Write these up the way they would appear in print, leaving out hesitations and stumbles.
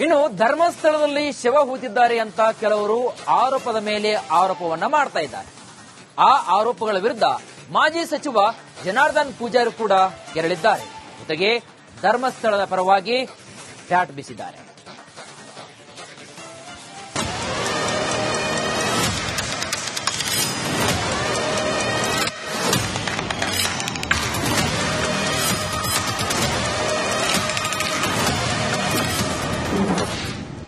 ಇನ್ನು ಧರ್ಮಸ್ಥಳದಲ್ಲಿ ಶವ ಹೂತಿದ್ದಾರೆ ಅಂತ ಕೆಲವರು ಆರೋಪದ ಮೇಲೆ ಆರೋಪವನ್ನ ಮಾಡ್ತಾ ಇದ್ದಾರೆ. ಆ ಆರೋಪಗಳ ವಿರುದ್ಧ ಮಾಜಿ ಸಚಿವ ಜನಾರ್ದನ್ ಪೂಜಾರಿ ಕೂಡ ಕೆರಳಿದ್ದಾರೆ. ಜೊತೆಗೆ ಧರ್ಮಸ್ಥಳದ ಪರವಾಗಿ ಬ್ಯಾಟ್ ಬೀಸಿದ್ದಾರೆ.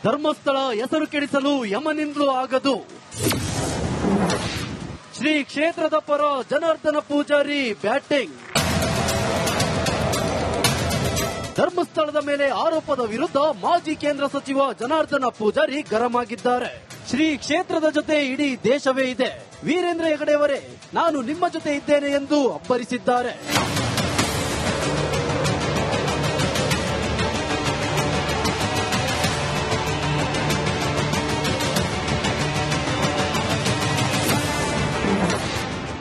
ಧರ್ಮಸ್ಥಳ ಹೆಸರು ಕೆಡಿಸಲು ಯಮನಿಂದಲೂ ಆಗದು. ಶ್ರೀ ಕ್ಷೇತ್ರದ ಪರ ಜನಾರ್ದನ ಪೂಜಾರಿ ಬ್ಯಾಟಿಂಗ್. ಧರ್ಮಸ್ಥಳದ ಮೇಲೆ ಆರೋಪದ ವಿರುದ್ಧ ಮಾಜಿ ಕೇಂದ್ರ ಸಚಿವ ಜನಾರ್ದನ ಪೂಜಾರಿ ಗರಂ ಆಗಿದ್ದಾರೆ. ಶ್ರೀ ಕ್ಷೇತ್ರದ ಜೊತೆ ಇಡೀ ದೇಶವೇ ಇದೆ. ವೀರೇಂದ್ರ ಹೆಗಡೆಯವರೇ, ನಾನು ನಿಮ್ಮ ಜೊತೆ ಇದ್ದೇನೆ ಎಂದು ಅಬ್ಬರಿಸಿದ್ದಾರೆ.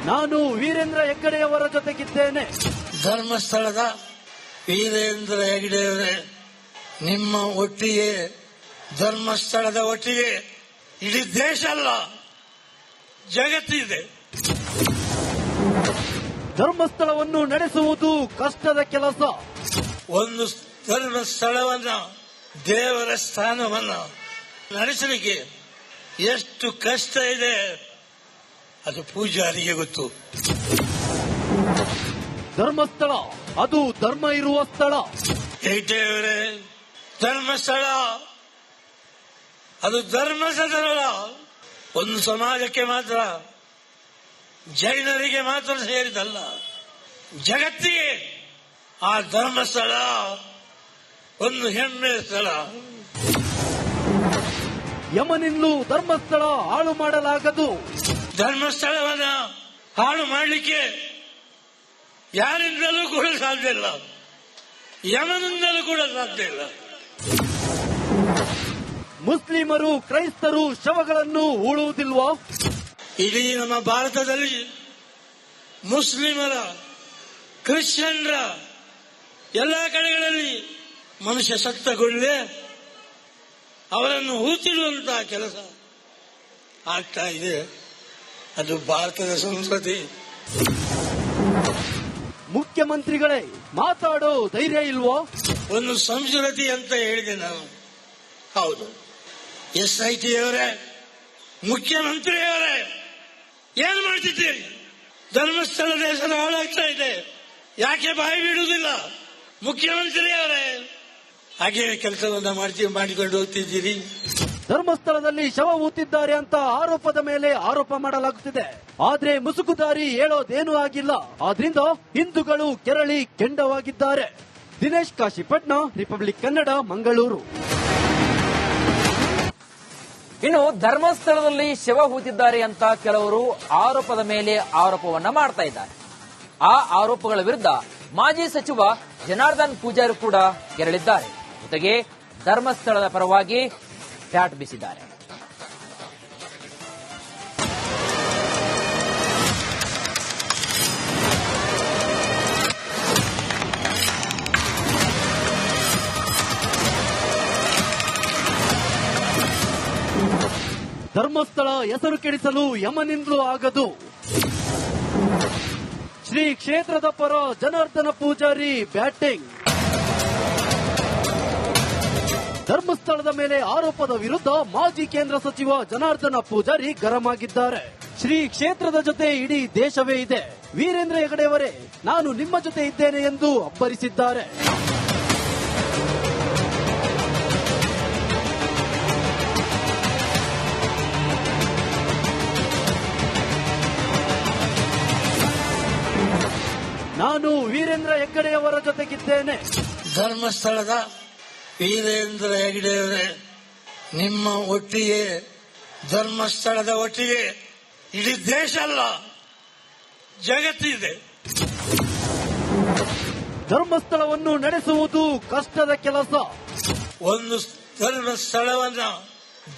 ನಾನು ವೀರೇಂದ್ರ ಹೆಗ್ಗಡೆಯವರ ಜೊತೆಗಿದ್ದೇನೆ. ಧರ್ಮಸ್ಥಳದ ವೀರೇಂದ್ರ ಹೆಗ್ಗಡೆಯವರೇ, ನಿಮ್ಮ ಒಟ್ಟಿಗೆ, ಧರ್ಮಸ್ಥಳದ ಒಟ್ಟಿಗೆ ಇಡೀ ದೇಶ ಅಲ್ಲ, ಜಗತ್ತಿದೆ. ಧರ್ಮಸ್ಥಳವನ್ನು ನಡೆಸುವುದು ಕಷ್ಟದ ಕೆಲಸ. ಒಂದು ಧರ್ಮಸ್ಥಳವನ್ನ, ದೇವರ ಸ್ಥಾನವನ್ನ ನಡೆಸಲಿಕ್ಕೆ ಎಷ್ಟು ಕಷ್ಟ ಇದೆ ಅದು ಪೂಜಾರಿಗೆ ಗೊತ್ತು. ಧರ್ಮಸ್ಥಳ ಅದು ಧರ್ಮ ಇರುವ ಸ್ಥಳ. ಹೆಗ್ಡೆಯವರೇ, ಧರ್ಮಸ್ಥಳ ಅದು ಧರ್ಮಸ್ಥಳ ಒಂದು ಸಮಾಜಕ್ಕೆ ಮಾತ್ರ, ಜೈನರಿಗೆ ಮಾತ್ರ ಸೇರಿದಲ್ಲ, ಜಗತ್ತಿಗೆ ಆ ಧರ್ಮಸ್ಥಳ ಒಂದು ಹೆಮ್ಮೆಯ ಸ್ಥಳ. ಯಮನಿಂದಲೂ ಧರ್ಮಸ್ಥಳ ಹಾಳು ಮಾಡಲಾಗದು. ಧರ್ಮಸ್ಥಳವನ್ನ ಹಾಳು ಮಾಡಲಿಕ್ಕೆ ಯಾರಿಂದಲೂ ಕೂಡ ಸಾಧ್ಯ ಇಲ್ಲ, ಯಮನಿಂದಲೂ ಕೂಡ ಸಾಧ್ಯ ಇಲ್ಲ. ಮುಸ್ಲಿಮರು, ಕ್ರೈಸ್ತರು ಶವಗಳನ್ನು ಹೂಳುವುದಿಲ್ವಾ? ಇಡೀ ನಮ್ಮ ಭಾರತದಲ್ಲಿ ಮುಸ್ಲಿಮರ, ಕ್ರಿಶ್ಚಿಯನ್ರ ಎಲ್ಲ ಕಡೆಗಳಲ್ಲಿ ಮನುಷ್ಯ ಸತ್ತಗೊಳ್ಳೆ ಅವರನ್ನು ಹೂತಿಡುವಂತಹ ಕೆಲಸ ಆಗ್ತಾ ಇದೆ. ಅದು ಭಾರತದ ಸಂಸ್ಕೃತಿ. ಮುಖ್ಯಮಂತ್ರಿಗಳೇ, ಮಾತಾಡೋ ಧೈರ್ಯ ಇಲ್ವೋ? ಒಂದು ಸಂಸ್ಕೃತಿ ಅಂತ ಹೇಳಿದೆ ನಾನು. ಹೌದು, SIT ಅವರೇ, ಮುಖ್ಯಮಂತ್ರಿಯವರೇ, ಏನು ಮಾಡ್ತಿದ್ದೀರಿ? ಧರ್ಮಸ್ಥಳದ ಹೆಸರು ಹಾಳಾಗ್ತಾ ಇದೆ, ಯಾಕೆ ಬಾಯಿ ಬಿಡುವುದಿಲ್ಲ? ಮುಖ್ಯಮಂತ್ರಿಯವರೇ, ಹಾಗೆ ಕೆಲಸವನ್ನ ಮಾಡಿಕೊಂಡು ಹೋಗ್ತಿದ್ದೀರಿ. ಧರ್ಮಸ್ಥಳದಲ್ಲಿ ಶವ ಹೂತಿದ್ದಾರೆ ಅಂತ ಆರೋಪದ ಮೇಲೆ ಆರೋಪ ಮಾಡಲಾಗುತ್ತಿದೆ. ಆದ್ರೆ ಮುಸುಕುದಾರಿ ಹೇಳೋದೇನೂ ಆಗಿಲ್ಲ. ಆದ್ರಿಂದ ಹಿಂದೂಗಳು ಕೆರಳಿ ಕೆಂಡವಾಗಿದ್ದಾರೆ. ದಿನೇಶ್ ಕಾಶಿಪಟ್ನ, ರಿಪಬ್ಲಿಕ್ ಕನ್ನಡ, ಮಂಗಳೂರು. ಇನ್ನು ಧರ್ಮಸ್ಥಳದಲ್ಲಿ ಶವ ಹೂತಿದ್ದಾರೆ ಅಂತ ಕೆಲವರು ಆರೋಪದ ಮೇಲೆ ಆರೋಪವನ್ನ ಮಾಡ್ತಾ ಇದ್ದಾರೆ. ಆ ಆರೋಪಗಳ ವಿರುದ್ಧ ಮಾಜಿ ಸಚಿವ ಜನಾರ್ದನ್ ಪೂಜಾರಿ ಕೂಡ ಕೆರಳಿದ್ದಾರೆ. ಜೊತೆಗೆ ಧರ್ಮಸ್ಥಳದ ಪರವಾಗಿ ಬ್ಯಾಟ್ ಬೀಸಿದ್ದಾರೆ. ಧರ್ಮಸ್ಥಳ ಹೆಸರು ಕೆಡಿಸಲು ಯಮನಿಂದಲೂ ಆಗದು. ಶ್ರೀ ಕ್ಷೇತ್ರದ ಪರ ಜನಾರ್ದನ ಪೂಜಾರಿ ಬ್ಯಾಟಿಂಗ್. ಧರ್ಮಸ್ಥಳದ ಮೇಲೆ ಆರೋಪದ ವಿರುದ್ಧ ಮಾಜಿ ಕೇಂದ್ರ ಸಚಿವ ಜನಾರ್ದನ ಪೂಜಾರಿ ಗರಂ ಆಗಿದ್ದಾರೆ. ಶ್ರೀ ಕ್ಷೇತ್ರದ ಜೊತೆ ಇಡೀ ದೇಶವೇ ಇದೆ. ವೀರೇಂದ್ರ ಹೆಗಡೆಯವರೇ, ನಾನು ನಿಮ್ಮ ಜೊತೆ ಇದ್ದೇನೆ ಎಂದು ಅಬ್ಬರಿಸಿದ್ದಾರೆ. ನಾನು ವೀರೇಂದ್ರ ಹೆಗ್ಗಡೆಯವರ ಜೊತೆಗಿದ್ದೇನೆ. ಧರ್ಮಸ್ಥಳದ ವೀರೇಂದ್ರ ಹೆಗ್ಗಡೆಯವರೇ, ನಿಮ್ಮ ಒಟ್ಟಿಗೆ, ಧರ್ಮಸ್ಥಳದ ಒಟ್ಟಿಗೆ ಇಡೀ ದೇಶ ಅಲ್ಲ, ಜಗತ್ತಿದೆ. ಧರ್ಮಸ್ಥಳವನ್ನು ನಡೆಸುವುದು ಕಷ್ಟದ ಕೆಲಸ. ಒಂದು ಧರ್ಮಸ್ಥಳವನ್ನ,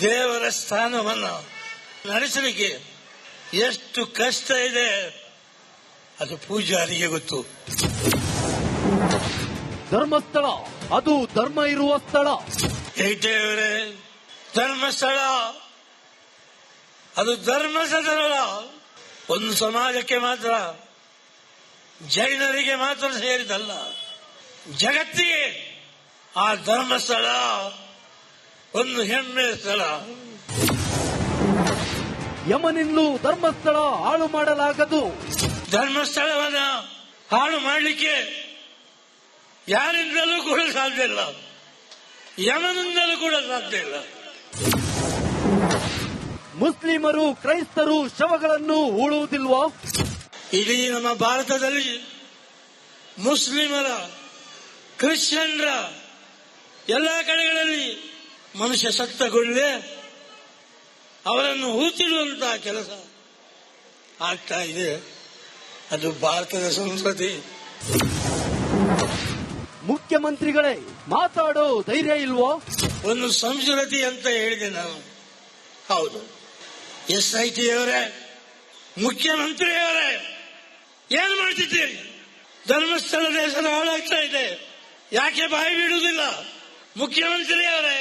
ದೇವರ ಸ್ಥಾನವನ್ನ ನಡೆಸಲಿಕ್ಕೆ ಎಷ್ಟು ಕಷ್ಟ ಇದೆ ಅದು ಪೂಜಾರಿಗೆ ಗೊತ್ತು. ಧರ್ಮಸ್ಥಳ ಅದು ಧರ್ಮ ಇರುವ ಸ್ಥಳ. ಏಟೆಯವರೇ, ಧರ್ಮಸ್ಥಳ ಅದು ಧರ್ಮಸ್ಥಳ ಒಂದು ಸಮಾಜಕ್ಕೆ ಮಾತ್ರ, ಜೈನರಿಗೆ ಮಾತ್ರ ಸೇರಿದಲ್ಲ, ಜಗತ್ತಿಗೆ ಆ ಧರ್ಮಸ್ಥಳ ಒಂದು ಹೆಮ್ಮೆಯ ಸ್ಥಳ. ಯಮನಿಂದಲೂ ಧರ್ಮಸ್ಥಳ ಹಾಳು ಮಾಡಲಾಗದು. ಧರ್ಮಸ್ಥಳವನ್ನ ಹಾಳು ಮಾಡಲಿಕ್ಕೆ ಯಾರಿಂದಲೂ ಕೂಡ ಸಾಧ್ಯ ಇಲ್ಲ, ಯಮನಿಂದಲೂ ಕೂಡ ಸಾಧ್ಯ ಇಲ್ಲ. ಮುಸ್ಲಿಮರು ಕ್ರೈಸ್ತರು ಶವಗಳನ್ನು ಹೂಳುವುದಿಲ್ವೋ? ಇಡೀ ನಮ್ಮ ಭಾರತದಲ್ಲಿ ಮುಸ್ಲಿಮರ, ಕ್ರಿಶ್ಚಿಯನ್ರ ಎಲ್ಲ ಕಡೆಗಳಲ್ಲಿ ಮನುಷ್ಯ ಸತ್ತಗೊಳ್ಳೆ ಅವರನ್ನು ಹೂತಿಡುವಂತಹ ಕೆಲಸ ಆಗ್ತಾ ಇದೆ. ಅದು ಭಾರತದ ಸಂಸ್ಕೃತಿ. ಮುಖ್ಯಮಂತ್ರಿಗಳೇ, ಮಾತಾಡೋ ಧೈರ್ಯ ಇಲ್ವೋ? ಒಂದು ಸಂಸ್ಕೃತಿ ಅಂತ ಹೇಳಿದೆ ನಾನು. ಹೌದು, SIT ಅವರೇ, ಮುಖ್ಯಮಂತ್ರಿಯವರೇ, ಏನ್ ಮಾಡ್ತಿದ್ದೀರಿ? ಧರ್ಮಸ್ಥಳದ ಹೆಸರು ಹಾಳಾಗ್ತಾ ಇದೆ, ಯಾಕೆ ಬಾಯಿ ಬಿಡುವುದಿಲ್ಲ? ಮುಖ್ಯಮಂತ್ರಿಯವರೇ,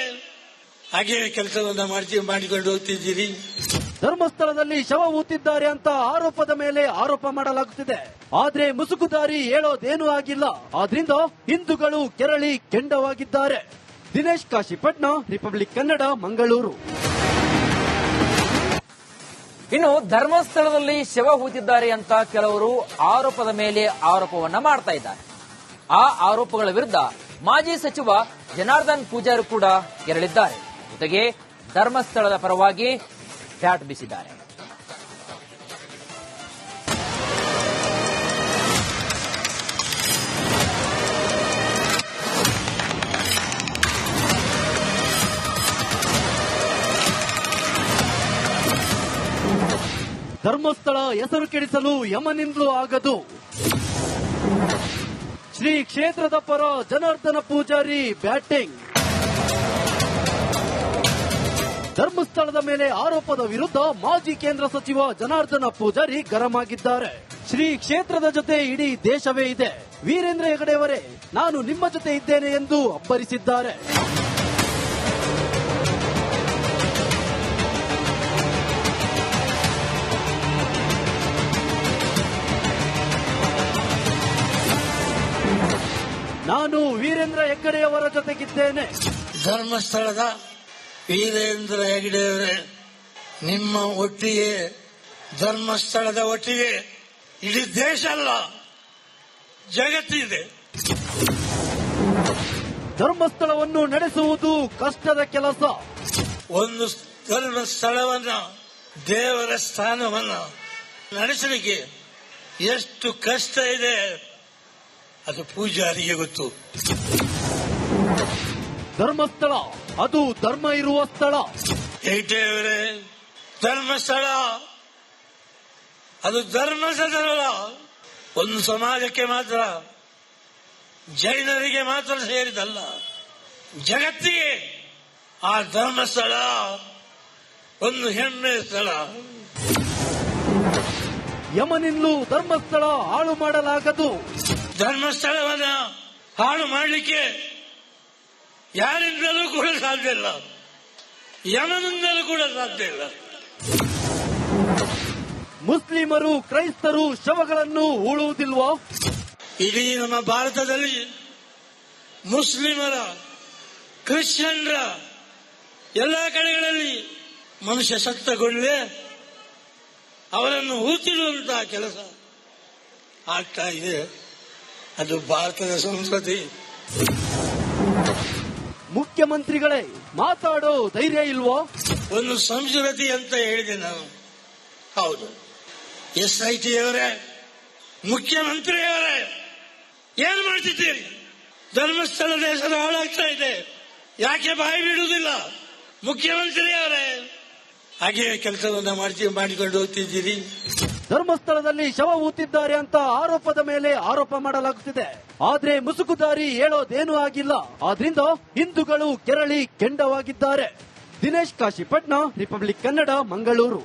ಹಾಗೆ ಕೆಲಸವನ್ನ ಮಾಡಿಕೊಂಡು ಹೋಗ್ತಿದ್ದೀರಿ. ಧರ್ಮಸ್ಥಳದಲ್ಲಿ ಶವ ಹೂತಿದ್ದಾರೆ ಅಂತ ಆರೋಪದ ಮೇಲೆ ಆರೋಪ ಮಾಡಲಾಗುತ್ತಿದೆ. ಆದ್ರೆ ಮುಸುಕುದಾರಿ ಹೇಳೋದೇನೂ ಆಗಿಲ್ಲ. ಆದ್ರಿಂದ ಹಿಂದೂಗಳು ಕೆರಳಿ ಕೆಂಡವಾಗಿದ್ದಾರೆ. ದಿನೇಶ್ ಕಾಶಿಪಟ್ನ, ರಿಪಬ್ಲಿಕ್ ಕನ್ನಡ, ಮಂಗಳೂರು. ಇನ್ನು ಧರ್ಮಸ್ಥಳದಲ್ಲಿ ಶವ ಹೂತಿದ್ದಾರೆ ಅಂತ ಕೆಲವರು ಆರೋಪದ ಮೇಲೆ ಆರೋಪವನ್ನ ಮಾಡ್ತಾ ಇದ್ದಾರೆ. ಆ ಆರೋಪಗಳ ವಿರುದ್ಧ ಮಾಜಿ ಸಚಿವ ಜನಾರ್ದನ್ ಪೂಜಾರಿ ಕೂಡ ಕೆರಳಿದ್ದಾರೆ. ಜೊತೆಗೆ ಧರ್ಮಸ್ಥಳದ ಪರವಾಗಿ ಬ್ಯಾಟ್ ಬೀಸಿದ್ದಾರೆ. ಧರ್ಮಸ್ಥಳ ಹೆಸರು ಕೆಡಿಸಲು ಯಮನಿಂದಲೂ ಆಗದು. ಶ್ರೀ ಕ್ಷೇತ್ರದ ಪರ ಜನಾರ್ದನ ಪೂಜಾರಿ ಬ್ಯಾಟಿಂಗ್. ಧರ್ಮಸ್ಥಳದ ಮೇಲೆ ಆರೋಪದ ವಿರುದ್ಧ ಮಾಜಿ ಕೇಂದ್ರ ಸಚಿವ ಜನಾರ್ದನ ಪೂಜಾರಿ ಗರಂ ಆಗಿದ್ದಾರೆ. ಶ್ರೀ ಕ್ಷೇತ್ರದ ಜೊತೆ ಇಡೀ ದೇಶವೇ ಇದೆ. ವೀರೇಂದ್ರ ಹೆಗಡೆಯವರೇ, ನಾನು ನಿಮ್ಮ ಜೊತೆ ಇದ್ದೇನೆ ಎಂದು ಅಬ್ಬರಿಸಿದ್ದಾರೆ. ನಾನು ವೀರೇಂದ್ರ ಹೆಗ್ಗಡೆಯವರ ಜೊತೆಗಿದ್ದೇನೆ. ಧರ್ಮಸ್ಥಳದ ವೀರೇಂದ್ರ ಹೆಗ್ಗಡೆಯವರೇ, ನಿಮ್ಮ ಒಟ್ಟಿಗೆ, ಧರ್ಮಸ್ಥಳದ ಒಟ್ಟಿಗೆ ಇಡೀ ದೇಶ ಅಲ್ಲ, ಜಗತ್ತಿದೆ. ಧರ್ಮಸ್ಥಳವನ್ನು ನಡೆಸುವುದು ಕಷ್ಟದ ಕೆಲಸ. ಒಂದು ಧರ್ಮಸ್ಥಳವನ್ನ, ದೇವರ ಸ್ಥಾನವನ್ನ ನಡೆಸಲಿಕ್ಕೆ ಎಷ್ಟು ಕಷ್ಟ ಇದೆ ಅದು ಪೂಜಾರಿಗೆ ಗೊತ್ತು. ಧರ್ಮಸ್ಥಳ ಅದು ಧರ್ಮ ಇರುವ ಸ್ಥಳ. ಏಟೆಯವರೇ, ಧರ್ಮಸ್ಥಳ ಅದು ಧರ್ಮಸ್ಥಳ ಒಂದು ಸಮಾಜಕ್ಕೆ ಮಾತ್ರ, ಜೈನರಿಗೆ ಮಾತ್ರ ಸೇರಿದಲ್ಲ, ಜಗತ್ತಿಗೆ ಆ ಧರ್ಮಸ್ಥಳ ಒಂದು ಹೆಮ್ಮೆಯ ಸ್ಥಳ. ಯಮನಿಂದಲೂ ಧರ್ಮಸ್ಥಳ ಹಾಳು ಮಾಡಲಾಗದು. ಧರ್ಮಸ್ಥಳವನ್ನ ಹಾಳು ಮಾಡಲಿಕ್ಕೆ ಯಾರಿಂದಲೂ ಕೂಡ ಸಾಧ್ಯ ಇಲ್ಲ, ಯಮನಿಂದಲೂ ಕೂಡ ಸಾಧ್ಯ ಇಲ್ಲ. ಮುಸ್ಲಿಮರು ಕ್ರೈಸ್ತರು ಶವಗಳನ್ನು ಹೂಳುವುದಿಲ್ವೋ? ಇಡೀ ನಮ್ಮ ಭಾರತದಲ್ಲಿ ಮುಸ್ಲಿಮರ, ಕ್ರಿಶ್ಚಿಯನ್ರ ಎಲ್ಲ ಕಡೆಗಳಲ್ಲಿ ಮನುಷ್ಯ ಸತ್ತಗೊಳ್ಳೆ ಅವರನ್ನು ಹೂತಿಡುವಂತಹ ಕೆಲಸ ಆಗ್ತಾ ಇದೆ. ಅದು ಭಾರತದ ಸಂಸ್ಕೃತಿ. ಮುಖ್ಯಮಂತ್ರಿಗಳೇ, ಮಾತಾಡೋ ಧೈರ್ಯ ಇಲ್ವೋ? ಒಂದು ಸಂಸ್ಕೃತಿ ಅಂತ ಹೇಳಿದೆ ನಾನು. ಹೌದು, SIT ಅವರೇ, ಮುಖ್ಯಮಂತ್ರಿಯವರೇ, ಏನ್ ಮಾಡ್ತಿದ್ದೀರಿ? ಧರ್ಮಸ್ಥಳದ ಹೆಸರು ಹಾಳಾಗ್ತಾ ಇದೆ, ಯಾಕೆ ಬಾಯಿ ಬಿಡುವುದಿಲ್ಲ? ಮುಖ್ಯಮಂತ್ರಿಯವರೇ, ಹಾಗೆ ಕೆಲಸವನ್ನ ಮಾಡಿಕೊಂಡು ಹೋಗ್ತಿದ್ದೀರಿ. ಧರ್ಮಸ್ಥಳದಲ್ಲಿ ಶವ ಹೂತಿದ್ದಾರೆ ಅಂತ ಆರೋಪದ ಮೇಲೆ ಆರೋಪ ಮಾಡಲಾಗುತ್ತಿದೆ. ಆದ್ರೆ ಮುಸುಕುದಾರಿ ಹೇಳೋದೇನೂ ಆಗಿಲ್ಲ. ಆದ್ರಿಂದ ಹಿಂದೂಗಳು ಕೆರಳಿ ಕೆಂಡವಾಗಿದ್ದಾರೆ. ದಿನೇಶ್ ಕಾಶಿಪಟ್ನ, ರಿಪಬ್ಲಿಕ್ ಕನ್ನಡ, ಮಂಗಳೂರು.